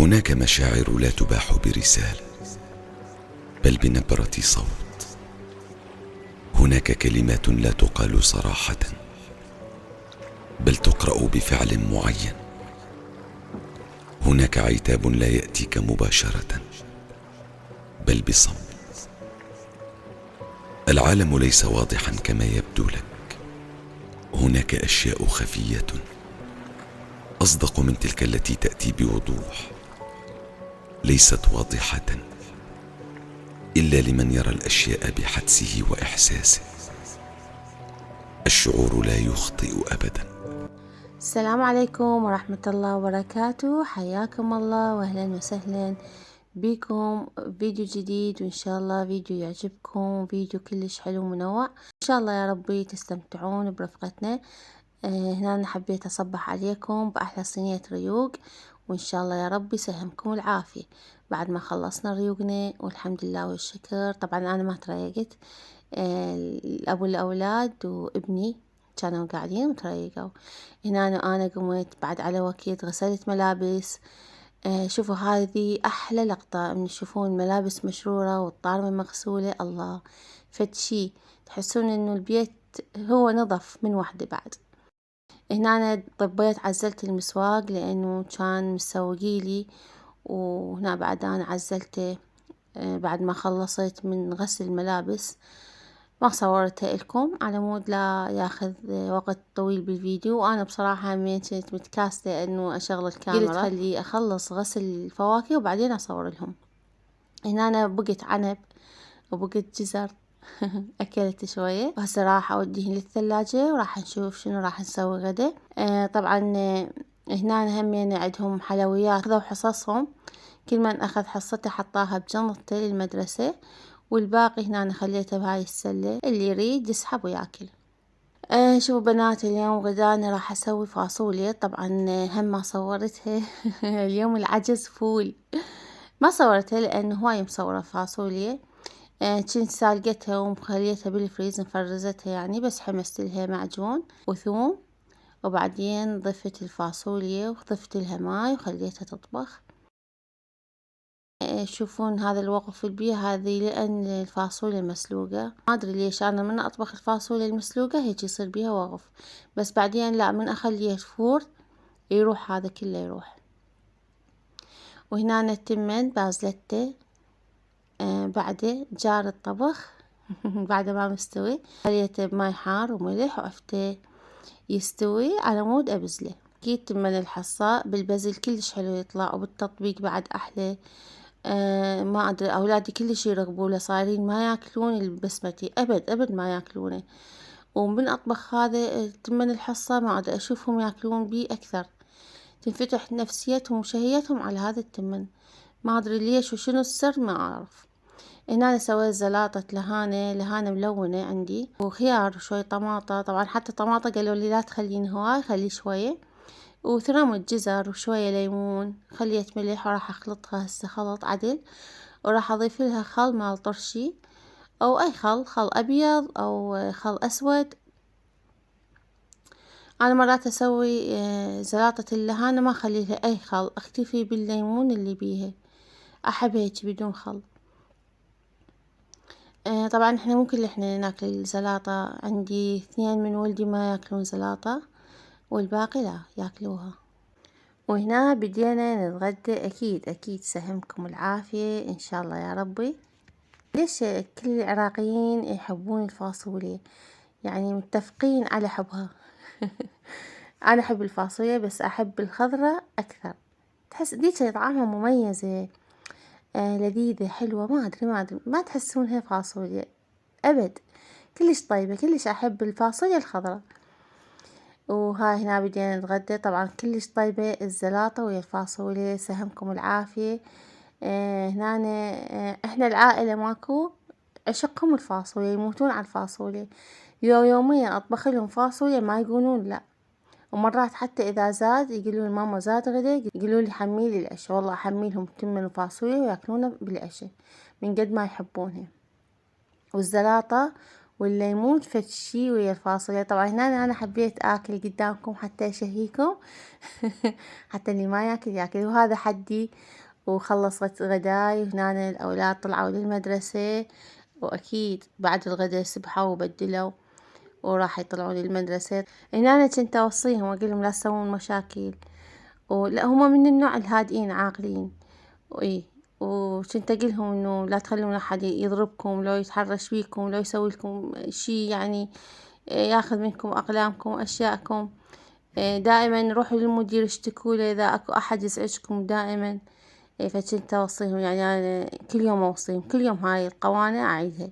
هناك مشاعر لا تباح برسالة بل بنبرة صوت. هناك كلمات لا تقال صراحة بل تقرأ بفعل معين. هناك عتاب لا يأتيك مباشرة بل بصمت. العالم ليس واضحا كما يبدو لك. هناك أشياء خفية أصدق من تلك التي تأتي بوضوح، ليست واضحة إلا لمن يرى الأشياء بحدسه وإحساسه. الشعور لا يخطئ أبدا. السلام عليكم ورحمة الله وبركاته، حياكم الله وأهلا وسهلا بكم فيديو جديد، وإن شاء الله فيديو يعجبكم، فيديو كلش حلو ومنوع إن شاء الله. يا ربي تستمتعون برفقتنا. هنا أنا حبيت أصبح عليكم بأحلى صينية ريوق، وإن شاء الله يا ربي يسهمكم العافية. بعد ما خلصنا ريوقنا والحمد لله والشكر. طبعا أنا ما تريقت، أبو الأولاد وابني كانوا قاعدين وتريقوا. هنا أنا قمت بعد على وقت غسلت ملابس. شوفوا هذه أحلى لقطة من تشوفون ملابس مشرورة والطارمة مغسولة. الله، فد شي تحسون إنه البيت هو نظف من وحدة. بعد هنا أنا طبيت عزلت المسواق لأنه كان مسوقيلي، وهنا بعد أنا عزلته بعد ما خلصت من غسل الملابس. ما صورتها لكم على مود لا ياخذ وقت طويل بالفيديو، وأنا بصراحة من كنت متكاسلة إنه أشغل الكاميرا، قلت خلي أخلص غسل الفواكه وبعدين أصور لهم. هنا أنا بقت عنب وبقت جزر أكلت شوية، وهسه راح أوديهن للثلاجة وراح نشوف شنو راح نسوي غدا. طبعا هنا همين عندهم حلويات، أخذوا حصصهم، كل من أخذ حصته حطاها بجنطته للمدرسة، والباقي هنا أنا خليته بهاي السلة، اللي يريد يسحب وياكل. شوفوا بنات، اليوم غدا أنا راح أسوي فاصوليا. طبعا هم ما صورتها اليوم العجز فول، ما صورتها لأنه هواي مصورة فاصوليا. كنت سالقتها ومخليتها بالفريز مفرزتها يعني، بس حمست لها معجون وثوم، وبعدين ضفت الفاصوليا وضفت لها ماي وخليتها تطبخ. تشوفون هذا الوقف البيه هذه لأن الفاصوليا مسلوقة. ما أدري ليش أنا من أطبخ الفاصوليا المسلوقة هيك يصير بيها وقف، بس بعدين لا، من أخليه فور يروح هذا كله يروح. وهنا التمن بازلته بعده جار الطبخ بعد ما مستوي خليته بماي حار وملح وعفته يستوي على مود أبزله. أكيد تمن الحصى بالبزل كلش حلو يطلع، وبالتطبيق بعد أحلى. ما أدري أولادي كلش يرغبوا له، صايرين ما ياكلون البسمتي أبد أبد ما ياكلونه. ومن أطبخ هذا تمن الحصة ما أدري أشوفهم ياكلون بيه أكثر، تنفتح نفسيتهم وشهيتهم على هذا التمن. ما أدري ليش وشنو السر ما أعرف. هنا أنا سويت زلاطة لهانة ملونة عندي، وخيار وشوي طماطة. طبعا حتى طماطة قالوا لي لا تخلين هواي، خلي شوية، وثرمة جزر وشوية ليمون. خليت ملح وراح أخلطها هسه خلط عدل، وراح أضيف لها خل مال طرشي أو أي خل أبيض أو خل أسود. أنا مرات أسوي زلاطة اللهانة ما أخليها أي خل، أكتفي بالليمون اللي بيها، أحب هيك بدون خل. طبعا احنا مو كل ناكل الزلاطة، عندي 2 من ولدي ما ياكلون زلاطة والباقي لا ياكلوها. وهنا بدينا نتغدى. أكيد سهمكم العافية إن شاء الله يا ربي. ليش كل العراقيين يحبون الفاصوليا؟ يعني متفقين على حبها. أنا أحب الفاصوليا بس أحب الخضرة أكثر، تحس ديك طعمها مميزة، لذيذة حلوة. ما أدري ما تحسونها فاصوليا أبد، كلش طيبة، كلش أحب الفاصوليا الخضراء. وهاي هنا بدينا نتغدى. طبعا كلش طيبة الزلاطة ويا الفاصوليا، سهمكم العافية. هنا احنا العائلة ماكو عشقهم الفاصوليا، يموتون على الفاصوليا. يوميا أطبخ لهم فاصوليا ما يقولون لا. ومرات حتى إذا زاد يقولون ماما زاد غدا، يقولوا لي حميلي العشاء. والله أحميلهم تمن وفاصوليا وياكلونه بالعشاء من قد ما يحبونها. والزلاطة والليمون فد شي ويا الفاصوليا. طبعا هنا أنا حبيت آكل قدامكم حتى أشهيكم حتى اللي ما ياكل ياكل. وهذا حدي وخلصت غداي، وهنا الأولاد طلعوا للمدرسة، وأكيد بعد الغدا سبحوا وبدلوا وراح يطلعون للمدرسة. هنا أنا كنت أوصيهم وأقولهم لا تسوون مشاكل، ولا هما من النوع الهادئين عاقلين، وإيه وكنت أقولهم إنه لا تخلون أحد يضربكم، لو يتحرش بيكم، لو يسوي لكم شي يعني ياخذ منكم أقلامكم وأشياءكم، دائما روحوا للمدير اشتكوا له إذا أكو أحد يزعجكم دائما. فكنت أوصيهم، يعني أنا كل يوم أوصيهم، كل يوم هاي القوانين أعيدها.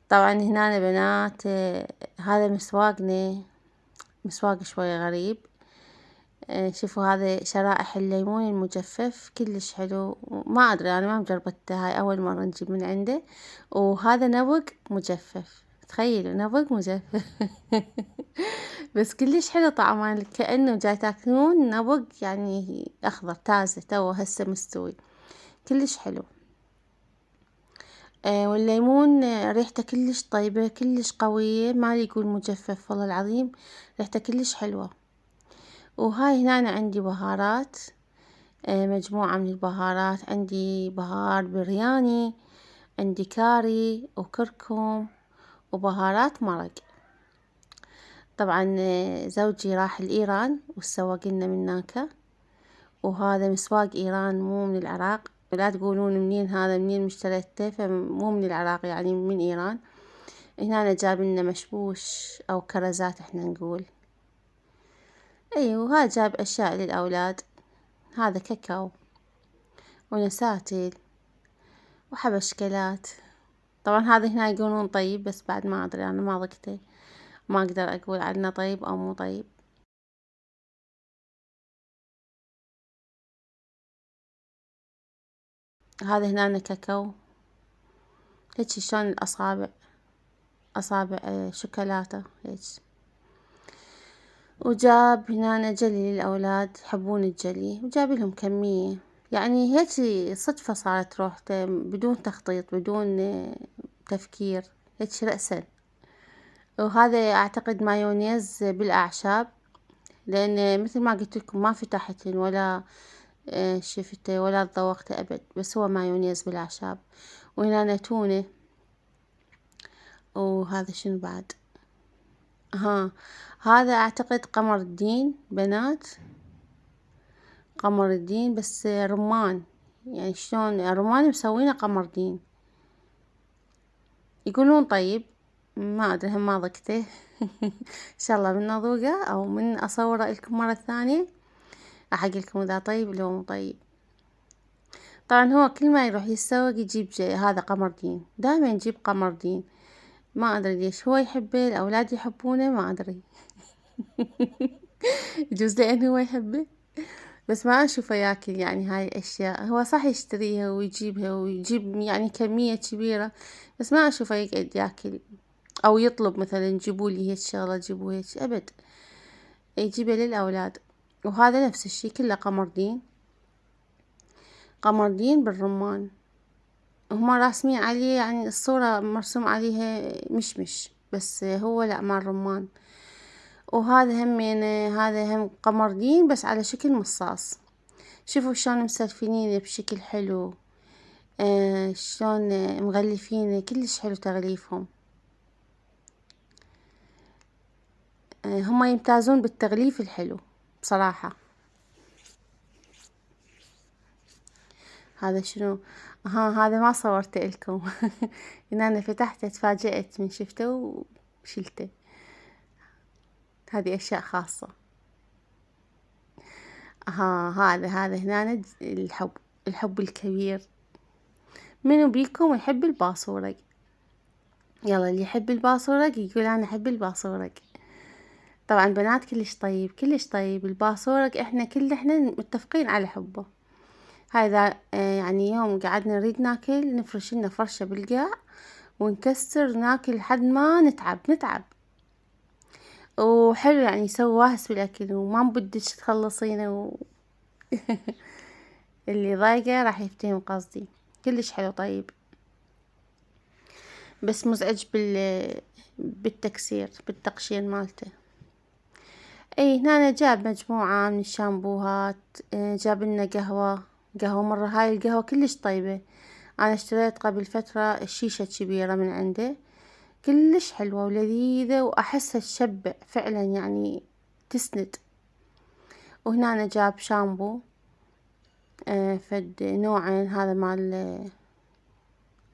طبعا هنا بنات هذا مسواقنا، مسواق شوي غريب. شوفوا هذا شرائح الليمون المجفف كلش حلو، ما أدري أنا ما مجربته، هاي أول مرة نجيب من عنده. وهذا نبق مجفف، تخيلوا نبق مجفف بس كلش حلو طعمه، كأنه جاي تاكلون نبق يعني أخضر تازة تو هسه مستوي، كلش حلو. والليمون ريحته كلش طيبة كلش قوية، ما لي يقول مجفف والله العظيم، ريحته كلش حلوة. وهاي هنا عندي بهارات، مجموعة من البهارات، عندي بهار برياني، عندي كاري وكركم وبهارات مرق. طبعا زوجي راح لإيران وسوق لنا من هناك، وهذا مسواق إيران مو من العراق، لا تقولون منين هذا منين اشتريته، فمو من العراق يعني من إيران. هنا جاب لنا مشبوش أو كرزات احنا نقول. أي وهذا جاب أشياء للأولاد، هذا كاكاو ونساتل وحبشكلات. طبعا هذا هنا يقولون طيب، بس بعد ما أدري أنا ما ضقته، ما أقدر أقول عنه طيب أو مو طيب. هذا هنا كاكاو هيك شلون الأصابع، أصابع شوكولاتة هيك. وجاب هنا جلي للأولاد يحبون الجلي، وجاب لهم كمية، يعني هيك صدفة صارت روحته بدون تخطيط بدون تفكير، هيك رأسا. وهذا أعتقد مايونيز بالأعشاب، لأن مثل ما قلت لكم ما فتحته ولا شفته ولا ذوقته أبد، بس هو مايونيز بالأعشاب. وهنا تونة. وهذا شنو بعد؟ هذا أعتقد قمر الدين بنات، قمر الدين بس رمان، يعني شلون رمان مسوينه قمر دين، يقولون طيب، ما أدري هم ما ضقته إن شاء الله من أذوقه أو من أصوره لكم مرة ثانية راح أقولكم إذا طيب لو مو طيب. طبعا هو كل ما يروح يتسوق يجيب هذا قمر دين، دائما يجيب قمر دين، ما أدري ليش هو يحبه، الأولاد يحبونه ما أدري يجوز لأن هو يحبه، بس ما أشوفه ياكل يعني هاي الأشياء. هو صح يشتريها ويجيبها ويجيب يعني كمية كبيرة، بس ما أشوفه يقعد ياكل أو يطلب مثلا جيبوا لي هيك شغلة جيبوا هيك، أبد يجيبها للأولاد. وهذا نفس الشي كله قمر دين، قمر دين بالرمان، هما راسمين عليه يعني الصورة مرسوم عليها مشمش، بس هو لا مال رمان. وهذا همين هذا هم قمر دين بس على شكل مصاص، شوفوا شلون مسلفينينه بشكل حلو، شلون مغلفينه كلش حلو تغليفهم. هما يمتازون بالتغليف الحلو بصراحة. هذا شنو؟ هذا ما صورته لكم إن أنا فتحته تفاجأت من شفته وشلته، هذه أشياء خاصة. هذا هنا الحب الكبير، منو بيكم يحب الباصورق؟ يلا اللي يحب الباصورق يقول أنا أحب الباصورق. طبعا بنات كلش طيب كلش طيب الباصورق، احنا متفقين على حبه. هذا يعني يوم قعدنا نريد ناكل نفرش لنا فرشة بالقاع ونكسر ناكل لحد ما نتعب. وحلو يعني يسوي واهس بالأكل وما بدك تخلصينه اللي ضايقه راح يفتهم قصدي، كلش حلو طيب. بس مزعج بالتكسير بالتقشير مالته. اي هنا جاب مجموعة من الشامبوهات، جاب لنا قهوة مرة. هاي القهوة كلش طيبة، انا اشتريت قبل فترة الشيشة كبيرة من عنده، كلش حلوة ولذيذة واحسها تشبع فعلا يعني تسند. وهنا أنا جاب شامبو فد نوعين، هذا مال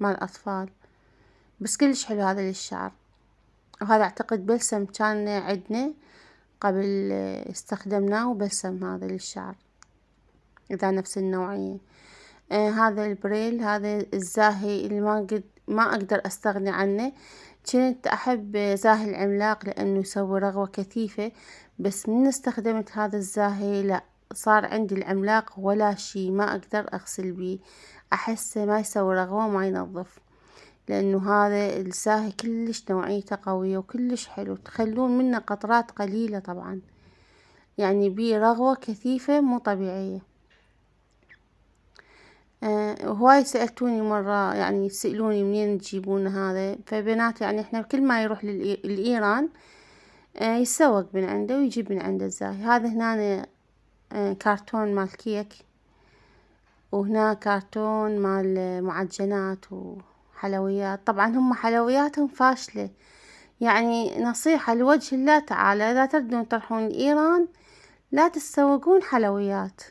الأطفال، بس كلش حلو هذا للشعر. وهذا أعتقد بلسم كان عندنا قبل استخدمناه، وبلسم هذا للشعر إذا نفس النوعية. هذا البريل، هذا الزاهي اللي ما أقدر أستغني عنه. كنت أحب زاهي العملاق لأنه يسوي رغوة كثيفة، بس من استخدمت هذا الزاهي لا، صار عندي العملاق ولا شي ما أقدر أغسل بيه، أحسه ما يسوي رغوة ما ينظف، لأنه هذا الزاهي كلش نوعيته قوية وكلش حلو، تخلون منه قطرات قليلة طبعا، يعني بيه رغوة كثيفة مو طبيعية. هواي سألتوني مرة يعني يسألوني منين تجيبون هذا، فبنات يعني احنا كل ما يروح لإيران يتسوق من عنده ويجيب من عنده الزاهي. هذا هنا كرتون مال كيك، وهنا كرتون مال معجنات وحلويات. طبعا هم حلوياتهم فاشلة، يعني نصيحة لوجه الله تعالى إذا تردون تروحون لإيران لا تتسوقون حلويات،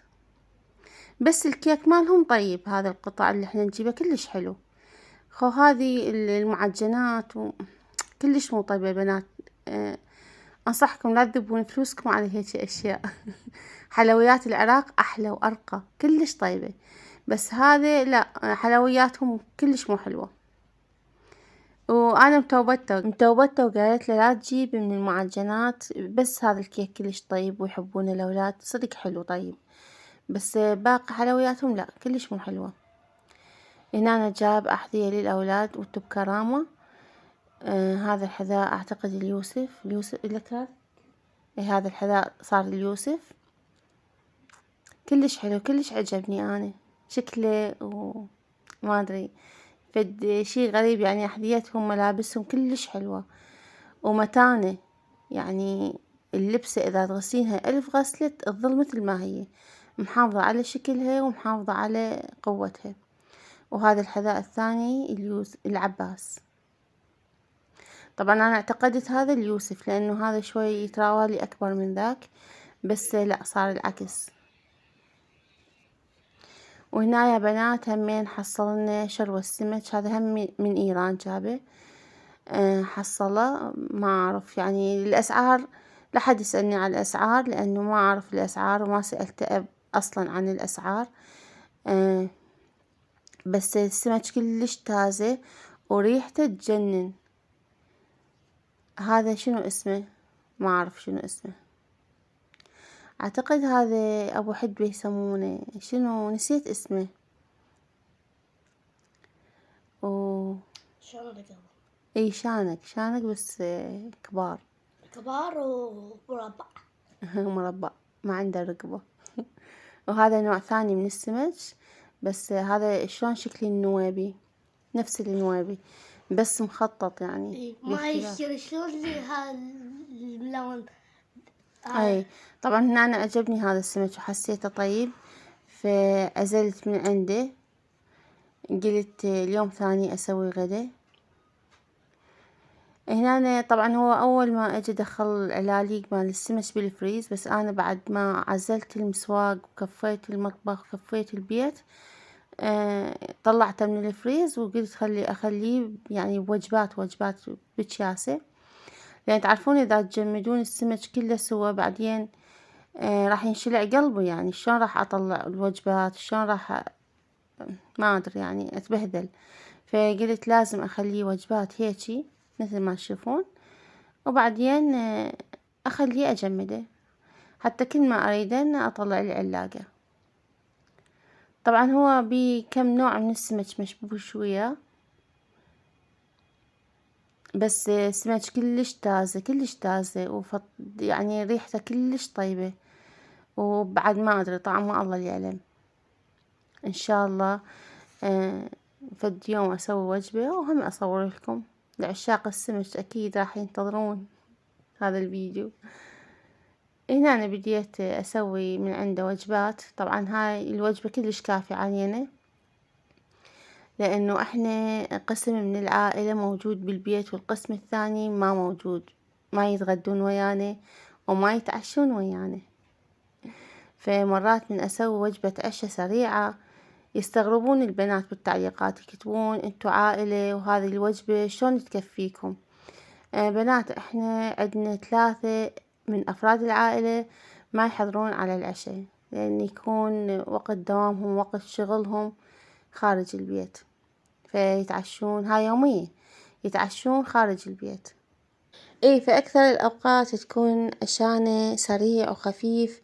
بس الكيك مالهم طيب. هذا القطع اللي احنا نجيبه كلش حلو. هذه المعجنات كلش مو طيبة بنات. أنصحكم لا تذبون فلوسكم على هيك أشياء. حلويات العراق أحلى وأرقى، كلش طيبة، بس هذه لا، حلوياتهم كلش مو حلوة. وأنا متوبته وقالت له لا تجيب من المعجنات، بس هذا الكيك كلش طيب ويحبونه الأولاد، صدق حلو طيب، بس باقي حلوياتهم لا كلش مو حلوة. هنا أنا جاب أحذية للأولاد وتب كرامة. هذا الحذاء أعتقد اليوسف لك هذا الحذاء صار اليوسف، كلش حلو كلش عجبني أنا شكله، وما أدري فد شي غريب يعني. أحذيتهم ملابسهم كلش حلوة ومتانة، يعني اللبسة إذا تغسلينها 1000 غسلة تظل مثل ما هي، محافظة على شكلها ومحافظة على قوتها. وهذا الحذاء الثاني العباس. طبعا أنا اعتقدت هذا اليوسف لأنه هذا شوي يتراوالي أكبر من ذاك، بس لا صار العكس. وهنا يا بنات همين حصلنا شروة السمك، هذا هم من إيران جابه. حصله ما أعرف يعني الأسعار، لا حد يسألني على الأسعار لأنه ما أعرف الأسعار وما سألت أصلا عن الأسعار. بس السمك كلش تازة وريحته تجنن. هذا شنو اسمه؟ ما أعرف شنو اسمه، أعتقد هذا أبو حدبة يسمونه، شنو نسيت اسمه. اي شانك بس كبار ومربع. مربع ما عنده رقبة. وهذا نوع ثاني من السمك، بس هذا شلون شكل النوابي، نفس النوابي بس مخطط يعني ما يصير شلون الملون. اي طبعا هنا أنا عجبني هذا السمك وحسيته طيب، فأزلت من عنده، قلت اليوم ثاني أسوي غدا. هنا طبعا هو أول ما أجي دخل العلاليق مال السمك بالفريز، بس أنا بعد ما عزلت المسواق وكفيت المطبخ وكفيت البيت طلعته من الفريز وقلت أخليه يعني بوجبات بكياسة، لأن تعرفون إذا تجمدون السمك كله سوا بعدين راح ينشلع قلبه، يعني شلون راح أطلع الوجبات، شلون راح ما أدري يعني أتبهدل. فقلت لازم أخليه وجبات هيجي مثل ما تشوفون، وبعدين أخليه أجمده حتى كل ما أريده أطلع العلاقة. طبعا هو بكم نوع من السمك مشبوش وياه، بس سمك كلش تازة يعني ريحته كلش طيبة، وبعد ما أدري طعمه الله يعلم. إن شاء الله فد يوم أسوي وجبة وهم أصور لكم. لعشاق السمك أكيد راح ينتظرون هذا الفيديو. هنا أنا بديت أسوي من عنده وجبات. طبعا هاي الوجبة كلش كافية علينا، لأنه إحنا قسم من العائلة موجود بالبيت والقسم الثاني ما موجود، ما يتغدون ويانا وما يتعشون ويانا. فمرات من أسوي وجبة عشاء سريعة يستغربون البنات بالتعليقات، يكتبون انتو عائلة وهذه الوجبة شلون تكفيكم؟ بنات احنا عندنا 3 من أفراد العائلة ما يحضرون على العشاء، لأن يكون وقت دوامهم وقت شغلهم خارج البيت، فيتعشون هاي يومية، يتعشون خارج البيت. فأكثر الأوقات تكون عشانا سريع وخفيف،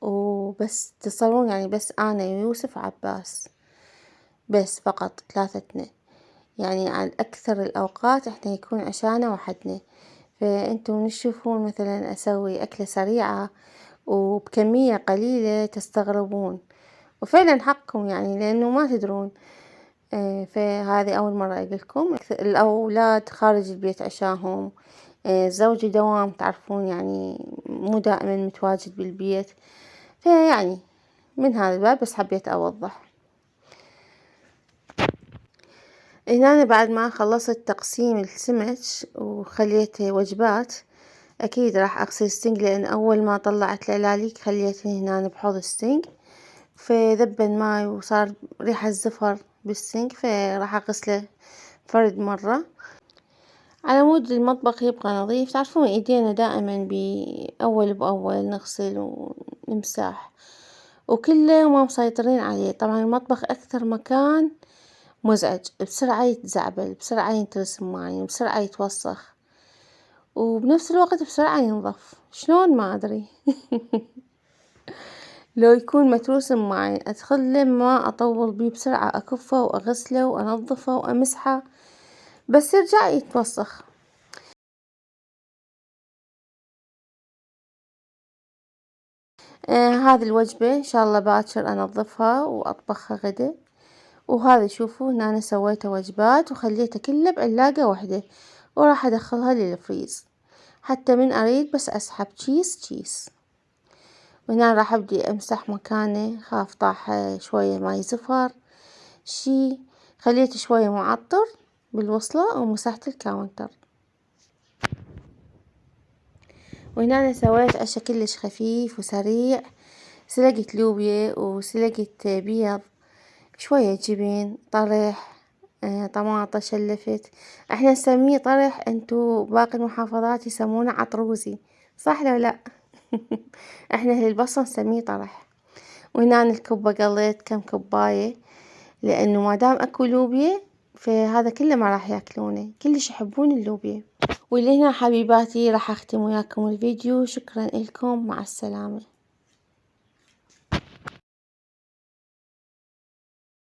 وبس تصورون يعني بس أنا ويوسف وعباس، بس فقط 3تنا. يعني على أكثر الأوقات إحنا يكون عشانا وحدنا. فأنتم من تشوفون مثلا أسوي أكلة سريعة وبكمية قليلة تستغربون، وفعلا حقكم يعني لأنه ما تدرون. فهذه أول مرة أقولكم. الأولاد خارج البيت عشاهم، زوجي دوام تعرفون يعني مو دائما متواجد بالبيت، فيعني من هذا الباب بس حبيت أوضح. هنا أنا بعد ما خلصت تقسيم السمك وخليته وجبات، أكيد راح أغسل السنق، لأن أول ما طلعت العلاليق خليته هنا بحوض السنق، فذبن ماي وصار ريحة زفر بالسنق، فراح أغسله فرد مرة على مود المطبخ يبقى نظيف. تعرفون ايدينا دائما بأول بأول نغسل ونمسح، وكله ما مسيطرين عليه. طبعا المطبخ أكثر مكان مزعج، بسرعة يتزعبل، بسرعة ينترس ماي، بسرعة يتوسخ، وبنفس الوقت بسرعة ينظف. شلون ما أدري. لو يكون متروس ماي أدخله ما أطول بيه، بسرعة أكفه وأغسله وأنظفه وأمسحه، بس يرجع يتوسخ. هذه الوجبة إن شاء الله باكر أنظفها وأطبخها غدا. وهذا شوفوا هنا أنا سويته وجبات وخليته كله بعلاقة واحدة، وراح أدخلها للفريز حتى من أريد بس أسحب كيس. وهنا راح أبدي أمسح مكانه، خاف طاح شوية ماي زفر شي، خليته شوية معطر بالوصلة ومسحت الكاونتر. وهنا أنا سويت عشا كلش خفيف وسريع، سلقت لوبيا وسلقت بيض، شوية جبن، طرح، طماطة شلفت. احنا نسميه طرح، انتو باقي المحافظات يسمونه عطروزي، صح لو لا؟ احنا اهل البصرة نسميه طرح. وهنا الكبة قليت كم كوباية، لانه ما دام اكو لوبيا فهذا كله ما راح ياكلونه، كلش يحبون اللوبيا. واللي هنا حبيباتي راح اختم وياكم الفيديو. شكرا لكم، مع السلامة.